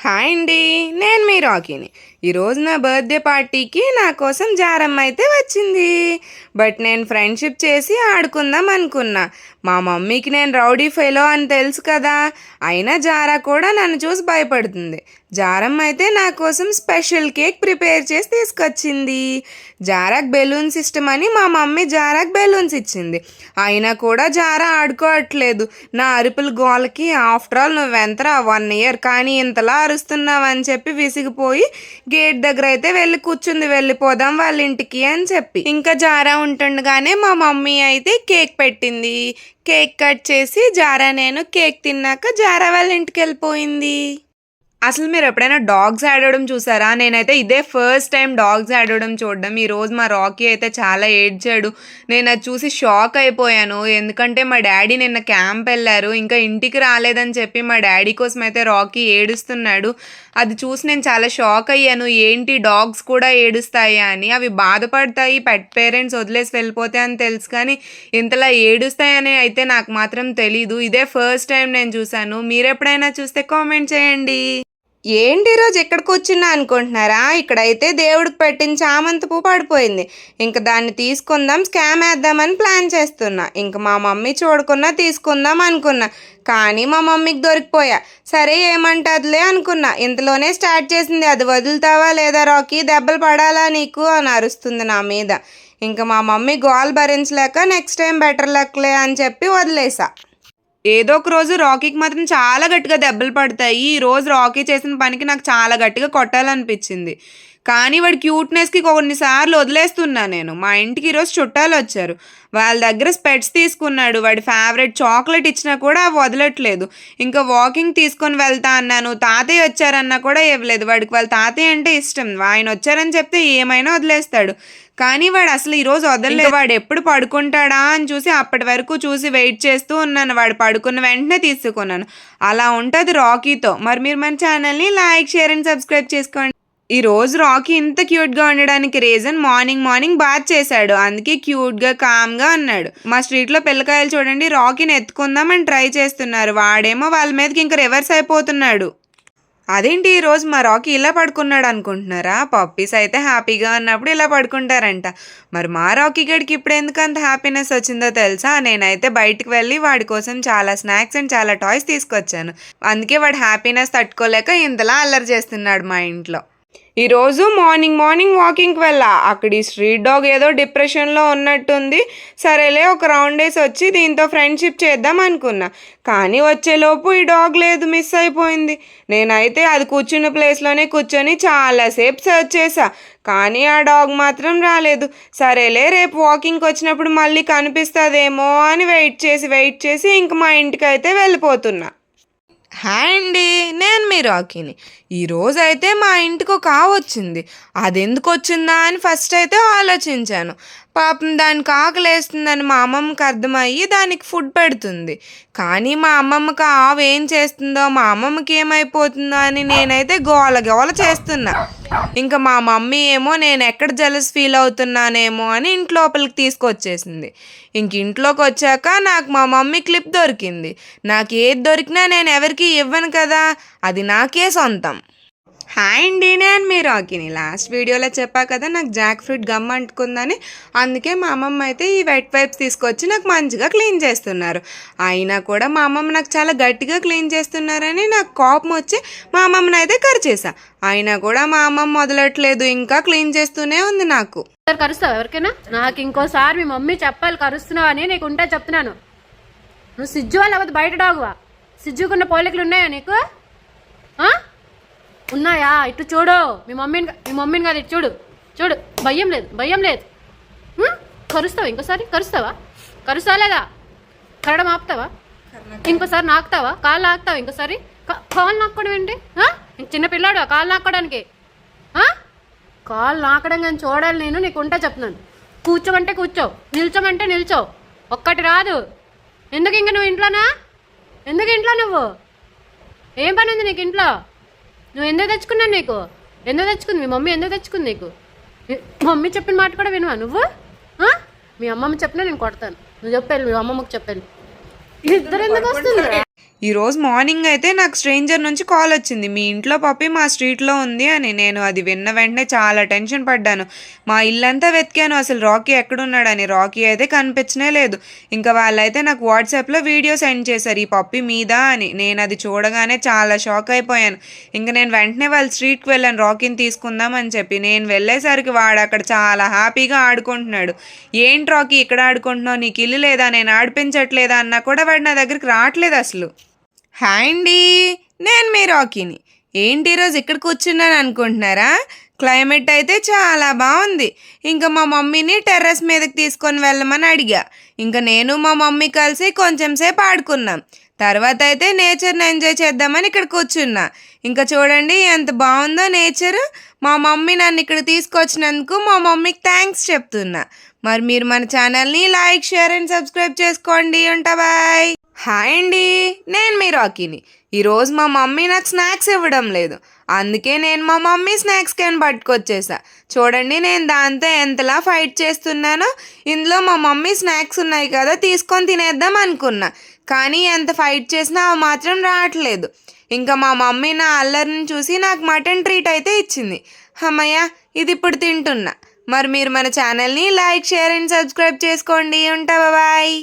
Hi అండి, నేను మీ రాకీని. ఈరోజు నా బర్త్డే పార్టీకి నా కోసం జారమ్మ అయితే వచ్చింది. బట్ నేను ఫ్రెండ్షిప్ చేసి ఆడుకుందాం అనుకున్నా. మా మమ్మీకి నేను రౌడీ ఫెలో అని తెలుసు కదా, అయినా జారా కూడా నన్ను చూసి భయపడుతుంది. జారమ్మ అయితే నా కోసం స్పెషల్ కేక్ ప్రిపేర్ చేసి తీసుకొచ్చింది. జారాకు బెలూన్స్ ఇష్టమని మా మమ్మీ జారాకు బెలూన్స్ ఇచ్చింది. అయినా కూడా జారా ఆడుకోవట్లేదు. నా అరుపుల గోలకి ఆఫ్టర్ ఆల్ నువ్వెంతరా 1 year కానీ ఇంతలా అరుస్తున్నావని చెప్పి విసిగిపోయి గేట్ దగ్గర అయితే వెళ్ళి కూర్చుంది. వెళ్ళిపోదాం వాళ్ళ ఇంటికి అని చెప్పి. ఇంకా జారా ఉంటుండగానే మా మమ్మీ అయితే కేక్ పెట్టింది. కేక్ కట్ చేసి జారా నేను కేక్ తిన్నాక జారా వాళ్ళ ఇంటికి వెళ్ళిపోయింది. అసలు మీరు ఎప్పుడైనా డాగ్స్ ఆడడం చూసారా? నేనైతే ఇదే ఫస్ట్ టైం డాగ్స్ ఆడడం చూడడం. ఈరోజు మా రాకీ అయితే చాలా ఏడ్చాడు. నేను అది చూసి షాక్ అయిపోయాను. ఎందుకంటే మా డాడీ నిన్న క్యాంప్ వెళ్ళారు, ఇంకా ఇంటికి రాలేదని చెప్పి మా డాడీ కోసం అయితే రాకీ ఏడుస్తున్నాడు. అది చూసి నేను చాలా షాక్ అయ్యాను. ఏంటి డాగ్స్ కూడా ఏడుస్తాయా అని. అవి బాధపడతాయి పెట్ పేరెంట్స్ వదిలేసి వెళ్ళిపోతే అని తెలుసు, కానీ ఇంతలా ఏడుస్తాయని అయితే నాకు మాత్రం తెలీదు. ఇదే ఫస్ట్ టైం నేను చూశాను. మీరు ఎప్పుడైనా చూస్తే కామెంట్ చేయండి. ఏంటి ఈరోజు ఎక్కడికి వచ్చినా అనుకుంటున్నారా? ఇక్కడైతే దేవుడికి పెట్టిన చామంతి పువ్వు పడిపోయింది. ఇంక దాన్ని తీసుకుందాం, స్కామ్ వేద్దామని ప్లాన్ చేస్తున్నా. ఇంక మా మమ్మీ చూడకున్నా తీసుకుందాం అనుకున్నా, కానీ మా మమ్మీకి దొరికిపోయా. సరే ఏమంటదిలే అనుకున్నా. ఇంతలోనే స్టార్ట్ చేసింది. అది వదులుతావా లేదా రాకీ, దెబ్బలు పడాలా నీకు అని అరుస్తుంది నా మీద. ఇంకా మా మమ్మీ గోల్ భరించలేక నెక్స్ట్ టైం బెటర్ లక్లే అని చెప్పి వదిలేసా. ఏదో ఒక రోజు రాకీకి మాత్రం చాలా గట్టిగా దెబ్బలు పడతాయి. ఈ రోజు రాకీ చేసిన పనికి నాకు చాలా గట్టిగా కొట్టాలనిపించింది, కానీ వాడి క్యూట్నెస్కి కొన్నిసార్లు వదిలేస్తున్నా నేను. మా ఇంటికి ఈరోజు చుట్టాలు వచ్చారు. వాళ్ళ దగ్గర స్పెట్స్ తీసుకున్నాడు. వాడి ఫేవరెట్ చాక్లెట్ ఇచ్చినా కూడా అవి వదలట్లేదు. ఇంకా వాకింగ్ తీసుకొని వెళ్తా అన్నాను. తాతయ్య వచ్చారన్నా కూడా ఇవ్వలేదు. వాడికి వాళ్ళ తాతయ్య అంటే ఇష్టం. ఆయన వచ్చారని చెప్తే ఏమైనా వదిలేస్తాడు, కానీ వాడు అసలు ఈరోజు వదలలేదు. వాడు ఎప్పుడు పడుకుంటాడా అని చూసి అప్పటి వరకు చూసి వెయిట్ చేస్తూ ఉన్నాను. వాడు పడుకున్న వెంటనే తీసుకున్నాను. అలా ఉంటుంది రాకీతో. మరి మీరు మన ఛానల్ని లైక్, షేర్ అండ్ సబ్స్క్రైబ్ చేసుకోండి. ఈరోజు రాకీ ఇంత క్యూట్గా ఉండడానికి రీజన్ మార్నింగ్ బాత్ చేశాడు. అందుకే క్యూట్గా కామ్గా ఉన్నాడు. మా స్ట్రీట్లో పిల్లకాయలు చూడండి రాకీని ఎత్తుకుందామని ట్రై చేస్తున్నారు. వాడేమో వాళ్ళ మీదకి ఇంకా రివర్స్ అయిపోతున్నాడు. అదేంటి ఈరోజు మా రాకీ ఇలా పడుకున్నాడు అనుకుంటున్నారా? పప్పీస్ అయితే హ్యాపీగా ఉన్నప్పుడు ఇలా పడుకుంటారంట. మరి మా రాకీ గడికి ఇప్పుడు ఎందుకు అంత హ్యాపీనెస్ వచ్చిందో తెలుసా? నేనైతే బయటకు వెళ్ళి వాడి కోసం చాలా స్నాక్స్ అండ్ చాలా టాయ్స్ తీసుకొచ్చాను. అందుకే వాడు హ్యాపీనెస్ తట్టుకోలేక ఇంతలా అల్లరి చేస్తున్నాడు మా ఇంట్లో. ఈరోజు మార్నింగ్ వాకింగ్కి వెళ్ళా. అక్కడ ఈ స్ట్రీట్ డాగ్ ఏదో డిప్రెషన్లో ఉన్నట్టుంది. సరేలే ఒక రౌండ్ వేసి వచ్చి దీంతో ఫ్రెండ్షిప్ చేద్దాం అనుకున్నా, కానీ వచ్చేలోపు ఈ డాగ్ లేదు, మిస్ అయిపోయింది. నేనైతే అది కూర్చున్న ప్లేస్లోనే కూర్చొని చాలాసేపు సర్చ్ చేశా, కానీ ఆ డాగ్ మాత్రం రాలేదు. సరేలే రేపు వాకింగ్కి వచ్చినప్పుడు మళ్ళీ కనిపిస్తుందేమో అని వెయిట్ చేసి ఇంక మా ఇంటికి అయితే వెళ్ళిపోతున్నా. హాయ్ అండి, నేను మీ రాకీని. ఈరోజు అయితే మా ఇంటికి ఒక ఆవు వచ్చింది. అది ఎందుకు వచ్చిందా అని ఫస్ట్ అయితే ఆలోచించాను. పాపం దానికి ఆకలేస్తుందని మా అమ్మమ్మకి అర్థమయ్యి దానికి ఫుడ్ పెడుతుంది. కానీ మా అమ్మమ్మకి ఆవు ఏం చేస్తుందో, మా అమ్మమ్మకి ఏమైపోతుందో అని నేనైతే గోల చేస్తున్నా. ఇంకా మా మమ్మీ ఏమో నేను ఎక్కడ జెలస్ ఫీల్ అవుతున్నానేమో అని ఇంటి లోపలికి తీసుకొచ్చేసింది. ఇంక ఇంట్లోకి వచ్చాక నాకు మా మమ్మీ క్లిప్ దొరికింది. నాకు ఏది దొరికినా నేను ఎవరికి ఇవ్వను కదా, అది నాకే సొంతం. హాయ్ అండి, నేను మీ రాకీని. లాస్ట్ వీడియోలో చెప్పా కదా నాకు జాక్ ఫ్రూట్ గమ్ అంటుకుందని. అందుకే మా అమ్మమ్మ అయితే ఈ వెట్ వైప్స్ తీసుకొచ్చి నాకు మంచిగా క్లీన్ చేస్తున్నారు. అయినా కూడా మా అమ్మమ్మ నాకు చాలా గట్టిగా క్లీన్ చేస్తున్నారని నాకు కోపం వచ్చి మా అమ్మమ్మని అయితే కరిచేసా. అయినా కూడా మా అమ్మమ్మ వదలట్లేదు, ఇంకా క్లీన్ చేస్తూనే ఉంది. నాకు కరుస్తావు ఎవరికైనా? నాకు ఇంకోసారి మీ మమ్మీ చెప్పాలి కరుస్తున్నావు అని. నీకు ఉంటే చెప్తున్నాను. నువ్వు సిజ్జు వాళ్ళు అవ్వదు, బయట డాగువా? సిజ్జుకున్న పోలికలు ఉన్నాయా నీకు? ఉన్నాయా? ఇటు చూడు. మీ మమ్మీని కాదు, ఇటు చూడు. భయం లేదు. కరుస్తావా? ఇంకోసారి కరుస్తావా లేదా? కరడం ఆపుతావా? ఇంకోసారి నాకుతావా? కాళ్ళు నాకుతావా? ఇంకోసారి కాళ్ళు నాక్కోవడం ఏంటి? చిన్న పిల్లాడు కాళ్ళు నాక్కోవడానికి? కాళ్ళు నాకడం కానీ చూడాలి నేను. నీకు ఉంటే చెప్తున్నాను. కూర్చోమంటే కూర్చో, నిల్చోమంటే నిల్చో. ఒక్కటి రాదు. ఎందుకు ఇంక నువ్వు ఇంట్లోనా? ఎందుకు ఇంట్లో నువ్వు? ఏం పని ఉంది నీకు ఇంట్లో? నువ్వు ఎందుకు తెచ్చుకున్నాను? నీకు ఎందుకు తెచ్చుకుంది? మీ మమ్మీ ఎందుకు తెచ్చుకుంది నీకు? మమ్మీ చెప్పిన మాట కూడా వినవా నువ్వు? మీ అమ్మమ్మ చెప్పినా నేను కొడతాను. నువ్వు చెప్పాలి, మీ అమ్మమ్మకి చెప్పాలి. ఇద్దరు ఎందుకు వస్తుంది? ఈరోజు మార్నింగ్ అయితే నాకు స్ట్రేంజర్ నుంచి కాల్ వచ్చింది, మీ ఇంట్లో పప్పి మా స్ట్రీట్లో ఉంది అని. నేను అది విన్న వెంటనే చాలా టెన్షన్ పడ్డాను. మా ఇల్లంతా వెతికాను అసలు రాకీ ఎక్కడున్నాడని. రాకీ అయితే కనిపించనే లేదు. ఇంకా వాళ్ళైతే నాకు వాట్సాప్లో వీడియో సెండ్ చేశారు ఈ పప్పి మీద అని. నేను అది చూడగానే చాలా షాక్ అయిపోయాను. ఇంకా నేను వెంటనే వాళ్ళ స్ట్రీట్కి వెళ్ళాను రాకీని తీసుకుందాం అని చెప్పి. నేను వెళ్ళేసరికి వాడు అక్కడ చాలా హ్యాపీగా ఆడుకుంటున్నాడు. ఏంటి రాకీ ఇక్కడ ఆడుకుంటున్నావు, నీకు ఇల్లు లేదా, నేను ఆడిపించట్లేదా అన్నా కూడా వాడు నా దగ్గరికి రావట్లేదు అసలు. హాయ్ అండి, నేను మీ రాకీని. ఏంటి ఈరోజు ఇక్కడ కూర్చున్నాను అనుకుంటున్నారా? క్లైమేట్ అయితే చాలా బాగుంది. ఇంకా మా మమ్మీని టెర్రస్ మీదకి తీసుకొని వెళ్ళమని అడిగా. ఇంకా నేను మా మమ్మీ కలిసి కొంచెం సేపు ఆడుకున్నాం. తర్వాత అయితే నేచర్ని ఎంజాయ్ చేద్దామని ఇక్కడ కూర్చున్నా. ఇంకా చూడండి ఎంత బాగుందో నేచర్. మా మమ్మీ నన్ను ఇక్కడ తీసుకొచ్చినందుకు మా మమ్మీకి థ్యాంక్స్ చెప్తున్నా. మరి మీరు మన ఛానల్ని లైక్, షేర్ అండ్ సబ్స్క్రైబ్ చేసుకోండి. ఉంటా బాయ్. హాయ్ అండి, నేను మీ రాకీని. ఈరోజు మా మమ్మీ నాకు స్నాక్స్ ఇవ్వడం లేదు. అందుకే నేను మా మమ్మీ స్నాక్స్ క్యాన్ పట్టుకొచ్చేసా. చూడండి నేను దాంతో ఎంతలా ఫైట్ చేస్తున్నానో. ఇందులో మా మమ్మీ స్నాక్స్ ఉన్నాయి కదా, తీసుకొని తినేద్దాం అనుకున్నా. కానీ ఎంత ఫైట్ చేసినా అవి మాత్రం రావట్లేదు. ఇంకా మా మమ్మీ నా అల్లరిని చూసి నాకు మటన్ ట్రీట్ అయితే ఇచ్చింది. అమ్మయ్య, ఇది ఇప్పుడు తింటున్నా. మరి మీరు మన ఛానల్ని లైక్, షేర్ అండ్ సబ్స్క్రైబ్ చేసుకోండి. ఉంటా బాయ్.